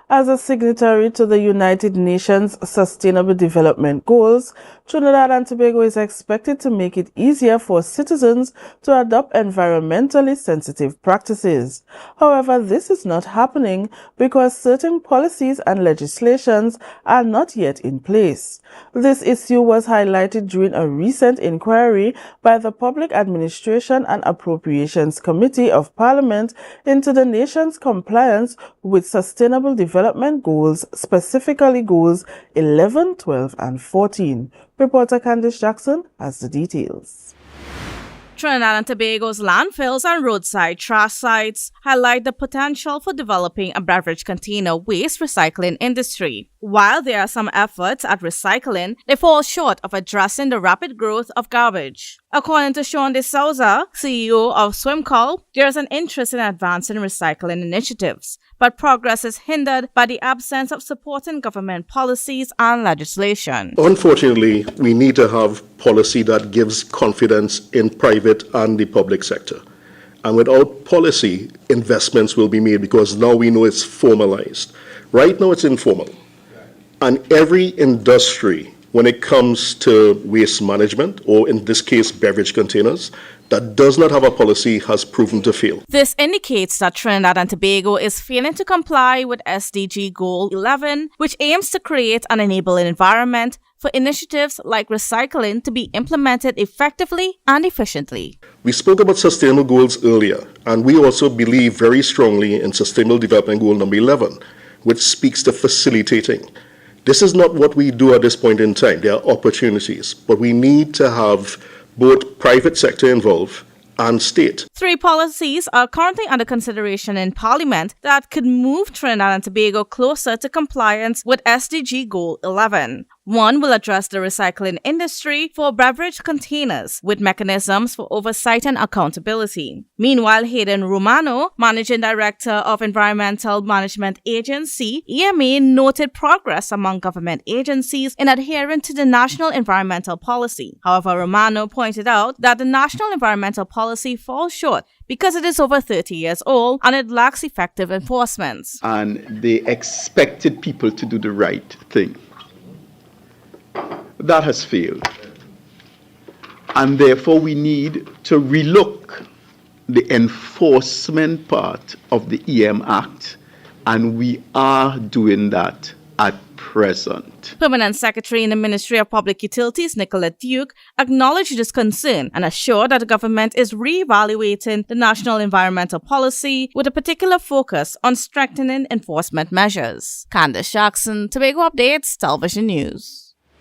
As a signatory to the United Nations Sustainable Development Goals, Trinidad and Tobago is expected to make it easier for citizens to adopt environmentally sensitive practices. However, this is not happening because certain policies and legislations are not yet in place. This issue was highlighted during a recent inquiry by the Public Administration and Appropriations Committee of Parliament into the nation's compliance with Sustainable Development Goals, specifically Goals 11, 12, and 14. Reporter Kandace Jackson has the details. Trinidad and Tobago's landfills and roadside trash sites highlight the potential for developing a beverage container waste recycling industry. While there are some efforts at recycling, they fall short of addressing the rapid growth of garbage. According to Sean De Souza, CEO of Swimcall, there is an interest in advancing recycling initiatives, but progress is hindered by the absence of supporting government policies and legislation. Unfortunately, we need to have policy that gives confidence in private and the public sector. And without policy, investments will be made because now we know it's formalized. Right now it's informal. And every industry, when it comes to waste management, or in this case, beverage containers, that does not have a policy has proven to fail. This indicates that Trinidad and Tobago is failing to comply with SDG Goal 11, which aims to create an enabling environment for initiatives like recycling to be implemented effectively and efficiently. We spoke about sustainable goals earlier, and we also believe very strongly in Sustainable Development Goal number 11, which speaks to facilitating. This is not what we do at this point in time. There are opportunities, but we need to have both private sector involved and state. 3 policies are currently under consideration in Parliament that could move Trinidad and Tobago closer to compliance with SDG Goal 11. One will address the recycling industry for beverage containers with mechanisms for oversight and accountability. Meanwhile, Hayden Romano, Managing Director of Environmental Management Agency, EMA, noted progress among government agencies in adhering to the National Environmental Policy. However, Romano pointed out that the National Environmental Policy falls short because it is over 30 years old and it lacks effective enforcement. And they expected people to do the right thing. That has failed. And therefore we need to relook the enforcement part of the EM Act, and we are doing that at present. Permanent Secretary in the Ministry of Public Utilities, Nicolette Duke, acknowledged this concern and assured that the government is re-evaluating the National Environmental Policy with a particular focus on strengthening enforcement measures. Kandace Jackson, Tobago Updates, Television News.